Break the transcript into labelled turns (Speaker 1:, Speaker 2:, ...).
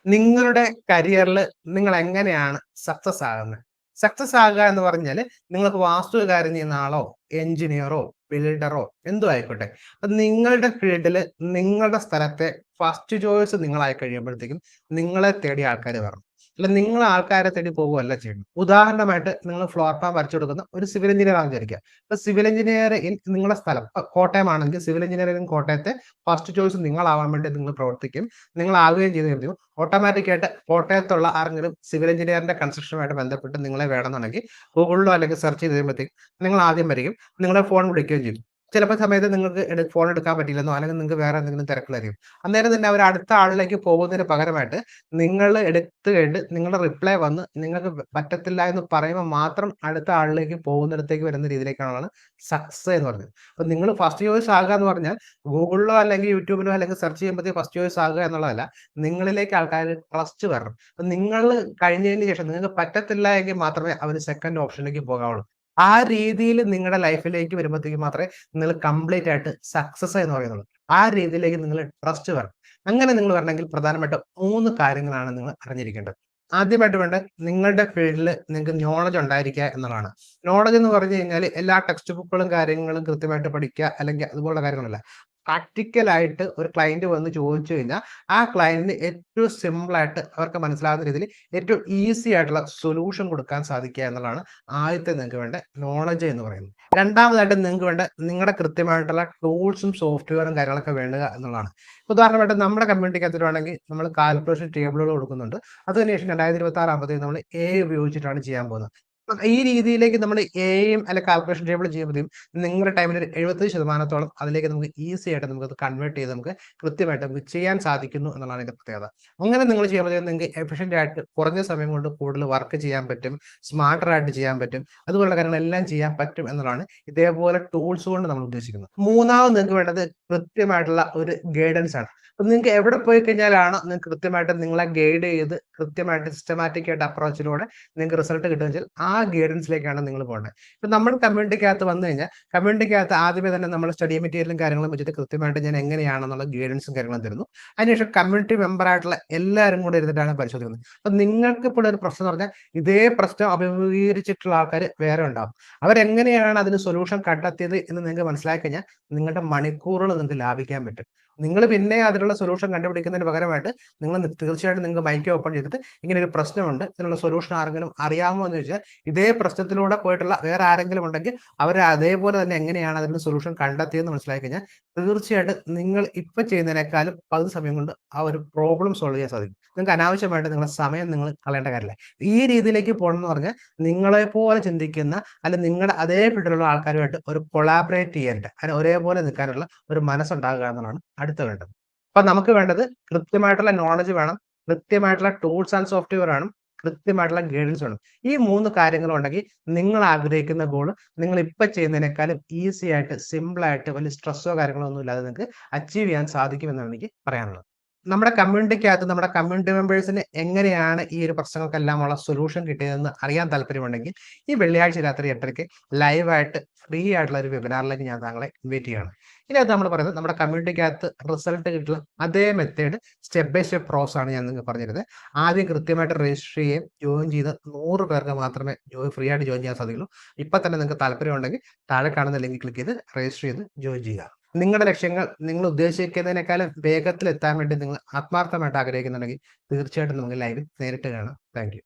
Speaker 1: നിങ്ങളുടെ കരിയറിൽ നിങ്ങൾ എങ്ങനെയാണ് സക്സസ് ആകുന്നത്? സക്സസ് ആകുക എന്ന് പറഞ്ഞാല് നിങ്ങൾക്ക് വാസ്തുകാര്യം ചെയ്യുന്ന ആളോ, എഞ്ചിനീയറോ, ബിൽഡറോ എന്തോ ആയിക്കോട്ടെ. അപ്പൊ നിങ്ങളുടെ ഫീൽഡില് നിങ്ങളുടെ സ്ഥലത്തെ ഫസ്റ്റ് ചോയ്സ് നിങ്ങളായി കഴിയുമ്പോഴത്തേക്കും നിങ്ങളെ തേടി ആൾക്കാര് വരണം. അല്ല നിങ്ങൾ ആൾക്കാരെ തേടി പോവുകയല്ല ചെയ്യുന്നത്. ഉദാഹരണമായിട്ട് നിങ്ങൾ ഫ്ലോർ പ്ലാൻ വരച്ചു കൊടുക്കുന്ന ഒരു സിവിൽ എഞ്ചിനീയർ ആണെന്ന് വിചാരിക്കുക. അപ്പൊ സിവിൽ എഞ്ചിനീയർ നിങ്ങളുടെ സ്ഥലം കോട്ടയമാണെങ്കിൽ സിവിൽ എഞ്ചിനീയറിംഗ് കോട്ടയത്തെ ഫസ്റ്റ് ചോയ്സ് നിങ്ങളാവാൻ വേണ്ടി നിങ്ങൾ പ്രവർത്തിക്കും. നിങ്ങളാവുകയും ചെയ്ത് കഴിയുമ്പോൾ ഓട്ടോമാറ്റിക് ആയിട്ട് കോട്ടയത്തുള്ള ആരെങ്കിലും സിവിൽ എഞ്ചിനീയറിന്റെ കൺസ്ട്രക്ഷനുമായിട്ട് ബന്ധപ്പെട്ട് നിങ്ങളെ വേണമെന്നുണ്ടെങ്കിൽ ഗൂഗിളിലോ അല്ലെങ്കിൽ സെർച്ച് ചെയ്ത് കഴിയുമ്പോഴത്തേക്കും നിങ്ങൾ ആദ്യം വരികയും നിങ്ങളെ ഫോൺ വിളിക്കുകയും ചെയ്യും. ചിലപ്പോൾ സമയത്ത് നിങ്ങൾക്ക് ഫോൺ എടുക്കാൻ പറ്റില്ലെന്നോ അല്ലെങ്കിൽ നിങ്ങൾക്ക് വേറെ എന്തെങ്കിലും തിരക്കിലായിരിക്കും. അന്നേരം തന്നെ അവർ അടുത്ത ആളിലേക്ക് പോകുന്നതിന് പകരമായിട്ട് നിങ്ങൾ എടുത്തു കഴിഞ്ഞ് നിങ്ങളുടെ റിപ്ലൈ വന്ന് നിങ്ങൾക്ക് പറ്റത്തില്ല എന്ന് പറയുമ്പോൾ മാത്രം അടുത്ത ആളിലേക്ക് പോകുന്നിടത്തേക്ക് വരുന്ന രീതിയിലേക്കാണ് സക്സസ് എന്ന് പറഞ്ഞത്. അപ്പൊ നിങ്ങൾ ഫസ്റ്റ് ചോയ്സ് ആകുക എന്ന് പറഞ്ഞാൽ ഗൂഗിളിലോ അല്ലെങ്കിൽ യൂട്യൂബിലോ അല്ലെങ്കിൽ സെർച്ച് ചെയ്യുമ്പോഴത്തേക്ക് ഫസ്റ്റ് ചോയ്സ് ആകുക എന്നുള്ളതല്ല, നിങ്ങളിലേക്ക് ആൾക്കാർ ട്രസ്റ്റ് വരണം. അപ്പൊ നിങ്ങൾ കഴിഞ്ഞതിന് ശേഷം നിങ്ങൾക്ക് പറ്റത്തില്ല എങ്കിൽ മാത്രമേ അവർ സെക്കൻഡ് ഓപ്ഷനിലേക്ക് പോകാവുള്ളൂ. ആ രീതിയിൽ നിങ്ങളുടെ ലൈഫിലേക്ക് വരുമ്പോഴത്തേക്ക് മാത്രമേ നിങ്ങൾ കംപ്ലീറ്റ് ആയിട്ട് സക്സസ് എന്ന് പറയുന്നുള്ളൂ. ആ രീതിയിലേക്ക് നിങ്ങൾ ട്രസ്റ്റ് വരണം. അങ്ങനെ നിങ്ങൾ വരണമെങ്കിൽ പ്രധാനമായിട്ടും 3 കാര്യങ്ങളാണ് നിങ്ങൾ അറിഞ്ഞിരിക്കേണ്ടത്. ആദ്യമായിട്ട് വേണ്ടത് നിങ്ങളുടെ ഫീൽഡിൽ നിങ്ങൾക്ക് നോളജ് ഉണ്ടായിരിക്കുക എന്നുള്ളതാണ്. നോളജ് എന്ന് പറഞ്ഞു കഴിഞ്ഞാൽ എല്ലാ ടെക്സ്റ്റ് ബുക്കുകളും കാര്യങ്ങളും കൃത്യമായിട്ട് പഠിക്കുക അല്ലെങ്കിൽ അതുപോലുള്ള കാര്യങ്ങളല്ല. പ്രാക്ടിക്കൽ ആയിട്ട് ഒരു ക്ലയന്റ് വന്ന് ചോദിച്ചു കഴിഞ്ഞാൽ ആ ക്ലയന്റിന് ഏറ്റവും സിമ്പിൾ ആയിട്ട് അവർക്ക് മനസ്സിലാകുന്ന രീതിയിൽ ഏറ്റവും ഈസി ആയിട്ടുള്ള സൊല്യൂഷൻ കൊടുക്കാൻ സാധിക്കുക എന്നുള്ളതാണ് ആദ്യത്തെ നിങ്ങൾക്ക് വേണ്ട നോളജ് എന്ന് പറയുന്നത്. രണ്ടാമതായിട്ട് നിങ്ങൾക്ക് വേണ്ട നിങ്ങളുടെ കൃത്യമായിട്ടുള്ള ടൂൾസും സോഫ്റ്റ്വെയറും കാര്യങ്ങളൊക്കെ വേണ്ടുക എന്നുള്ളതാണ്. ഉദാഹരണമായിട്ട് നമ്മുടെ കമ്മ്യൂണിറ്റിക്കകത്ത് വേണമെങ്കിൽ നമ്മൾ കാൽക്കുലേഷൻ ടേബിളുകൾ കൊടുക്കുന്നുണ്ട്. അതിനുശേഷം 2026 ആകുമ്പോഴത്തേക്കും നമ്മൾ ഉപയോഗിച്ചിട്ടാണ് ചെയ്യാൻ പോകുന്നത്. ഈ രീതിയിലേക്ക് നമ്മൾ എയും അല്ലെ കാൽക്കുലേഷൻ ടേബിൾ ചെയ്യുമ്പോഴത്തേക്കും നിങ്ങളുടെ ടൈമിൽ ഒരു 70% അതിലേക്ക് നമുക്ക് ഈസി ആയിട്ട് നമുക്ക് കൺവേർട്ട് ചെയ്ത് നമുക്ക് കൃത്യമായിട്ട് നമുക്ക് ചെയ്യാൻ സാധിക്കുന്നു എന്നുള്ളതാണ് ഇതിന്റെ പ്രത്യേകത. അങ്ങനെ നിങ്ങൾ ചെയ്യുമ്പോഴത്തേക്കും നിങ്ങൾക്ക് എഫിഷ്യന്റ് ആയിട്ട് കുറഞ്ഞ സമയം കൊണ്ട് കൂടുതൽ വർക്ക് ചെയ്യാൻ പറ്റും, സ്മാർട്ടർ ആയിട്ട് ചെയ്യാൻ പറ്റും, അതുപോലുള്ള കാര്യങ്ങളെല്ലാം ചെയ്യാൻ പറ്റും എന്നുള്ളതാണ് ഇതേപോലെ ടൂൾസ് കൊണ്ട് നമ്മൾ ഉദ്ദേശിക്കുന്നത്. മൂന്നാമത് നിങ്ങൾക്ക് വേണ്ടത് കൃത്യമായിട്ടുള്ള ഒരു ഗൈഡൻസ് ആണ്. അപ്പൊ നിങ്ങൾക്ക് എവിടെ പോയി കഴിഞ്ഞാലാണ് നിങ്ങൾക്ക് കൃത്യമായിട്ട് നിങ്ങളെ ഗൈഡ് ചെയ്ത് കൃത്യമായിട്ട് സിസ്റ്റമാറ്റിക് ആയിട്ട് അപ്രോച്ചിലൂടെ നിങ്ങൾക്ക് റിസൾട്ട് കിട്ടുക വെച്ചാൽ ആ ഗൈഡൻസിലേക്കാണ് നിങ്ങൾ പോകേണ്ടത്. ഇപ്പൊ നമ്മുടെ കമ്മ്യൂണിറ്റിക്കകത്ത് വന്നു കഴിഞ്ഞാൽ കമ്മ്യൂണിറ്റിക്കകത്ത് ആദ്യമേ തന്നെ നമ്മൾ സ്റ്റഡി മെറ്റീരിയലും കാര്യങ്ങളും വെച്ചിട്ട് കൃത്യമായിട്ട് ഞാൻ എങ്ങനെയാണെന്നുള്ള ഗൈഡൻസും കാര്യങ്ങളും തരുന്നു. അതിനുശേഷം കമ്മ്യൂണിറ്റി മെമ്പർ ആയിട്ടുള്ള എല്ലാവരും കൂടെ ഇരുന്നിട്ടാണ് പരിശോധിക്കുന്നത്. അപ്പൊ നിങ്ങൾക്ക് ഇപ്പോൾ ഒരു പ്രശ്നം എന്ന് പറഞ്ഞാൽ ഇതേ പ്രശ്നം അഭിമുഖീകരിച്ചിട്ടുള്ള ആൾക്കാർ വേറെ ഉണ്ടാവും. അവരെങ്ങനെയാണ് അതിന് സൊല്യൂഷൻ കണ്ടെത്തിയത് എന്ന് നിങ്ങൾക്ക് മനസ്സിലാക്കി കഴിഞ്ഞാൽ നിങ്ങളുടെ മണിക്കൂറുകൾ നിങ്ങൾക്ക് ലാഭിക്കാൻ പറ്റും. നിങ്ങൾ പിന്നെ അതിനുള്ള സൊല്യൂഷൻ കണ്ടുപിടിക്കുന്നതിന് പകരമായിട്ട് നിങ്ങൾ തീർച്ചയായിട്ടും നിങ്ങൾക്ക് മൈക്ക് ഓപ്പൺ ചെയ്തിട്ട് ഇങ്ങനെ ഒരു പ്രശ്നമുണ്ട്, ഇതിനുള്ള സൊല്യൂഷൻ ആരെങ്കിലും അറിയാമോ എന്ന് ചോദിച്ചാൽ ഇതേ പ്രശ്നത്തിലൂടെ പോയിട്ടുള്ള വേറെ ആരെങ്കിലും ഉണ്ടെങ്കിൽ അവർ അതേപോലെ തന്നെ എങ്ങനെയാണ് അതിന്റെ സൊല്യൂഷൻ കണ്ടെത്തിയെന്ന് മനസ്സിലാക്കി കഴിഞ്ഞാൽ തീർച്ചയായിട്ടും നിങ്ങൾ ഇപ്പൊ ചെയ്യുന്നതിനേക്കാളും പകുതി സമയം കൊണ്ട് ആ ഒരു പ്രോബ്ലം സോൾവ് ചെയ്യാൻ സാധിക്കും. നിങ്ങൾക്ക് അനാവശ്യമായിട്ട് നിങ്ങളുടെ സമയം നിങ്ങൾ കളയേണ്ട കാര്യമില്ല. ഈ രീതിയിലേക്ക് പോകണം എന്ന് പറഞ്ഞാൽ നിങ്ങളെ പോലെ ചിന്തിക്കുന്ന അല്ലെങ്കിൽ നിങ്ങളുടെ അതേ ഫീൽഡിലുള്ള ആൾക്കാരുമായിട്ട് ഒരു കൊളാബറേറ്റ് ചെയ്യാനായിട്ട് അതിന് ഒരേപോലെ നിൽക്കാനുള്ള ഒരു മനസ്സുണ്ടാകുക എന്നുള്ളതാണ് അടുത്ത വേണ്ടത്. അപ്പൊ നമുക്ക് വേണ്ടത് കൃത്യമായിട്ടുള്ള നോളജ് വേണം, കൃത്യമായിട്ടുള്ള ടൂൾസ് ആൻഡ് സോഫ്റ്റ്വെയർ വേണം, കൃത്യമായിട്ടുള്ള ഗൈഡൻസ് വേണം. ഈ 3 കാര്യങ്ങളും ഉണ്ടെങ്കിൽ നിങ്ങൾ ആഗ്രഹിക്കുന്ന ഗോൾ നിങ്ങൾ ഇപ്പൊ ചെയ്യുന്നതിനേക്കാളും ഈസി ആയിട്ട് സിമ്പിൾ ആയിട്ട് വലിയ സ്ട്രെസ്സോ കാര്യങ്ങളോ ഒന്നും ഇല്ലാതെ നിങ്ങൾക്ക് അച്ചീവ് ചെയ്യാൻ സാധിക്കുമെന്നാണ് എനിക്ക് പറയാനുള്ളത്. നമ്മുടെ കമ്മ്യൂണിറ്റിക്കകത്ത് നമ്മുടെ കമ്മ്യൂണിറ്റി മെമ്പേഴ്സിന് എങ്ങനെയാണ് ഈ ഒരു പ്രശ്നങ്ങൾക്കെല്ലാമുള്ള സൊല്യൂഷൻ കിട്ടിയതെന്ന് അറിയാൻ താല്പര്യമുണ്ടെങ്കിൽ ഈ വെള്ളിയാഴ്ച രാത്രി 8:30 ലൈവായിട്ട് ഫ്രീ ആയിട്ടുള്ള ഒരു വെബിനാറിലേക്ക് ഞാൻ താങ്കളെ ഇൻവൈറ്റ് ചെയ്യാണ്. ഇതിനകത്ത് നമ്മൾ പറയുന്നത് നമ്മുടെ കമ്മ്യൂണിറ്റിക്കകത്ത് റിസൾട്ട് കിട്ടുന്ന അതേ method step by step process ആണ് ഞാൻ നിങ്ങൾക്ക് പറഞ്ഞിരുന്നത്. ആദ്യം കൃത്യമായിട്ട് രജിസ്റ്റർ ചെയ്യുകയും ജോയിൻ ചെയ്ത് 100 പേർക്ക് മാത്രമേ ഫ്രീ ആയിട്ട് ജോയിൻ ചെയ്യാൻ സാധിക്കുള്ളൂ. ഇപ്പൊ തന്നെ നിങ്ങൾക്ക് താല്പര്യമുണ്ടെങ്കിൽ താഴെ കാണുന്ന ലിങ്ക് ക്ലിക്ക് ചെയ്ത് രജിസ്റ്റർ ചെയ്ത് ജോയിൻ ചെയ്യുക. നിങ്ങളുടെ ലക്ഷ്യങ്ങൾ നിങ്ങൾ ഉദ്ദേശിക്കുന്നതിനേക്കാളും വേഗത്തിൽ എത്താൻ വേണ്ടി നിങ്ങൾ ആത്മാർത്ഥമായിട്ട് ആഗ്രഹിക്കുന്നുണ്ടെങ്കിൽ തീർച്ചയായിട്ടും നമുക്ക് ലൈവിൽ നേരിട്ട് കാണാം. Thank you.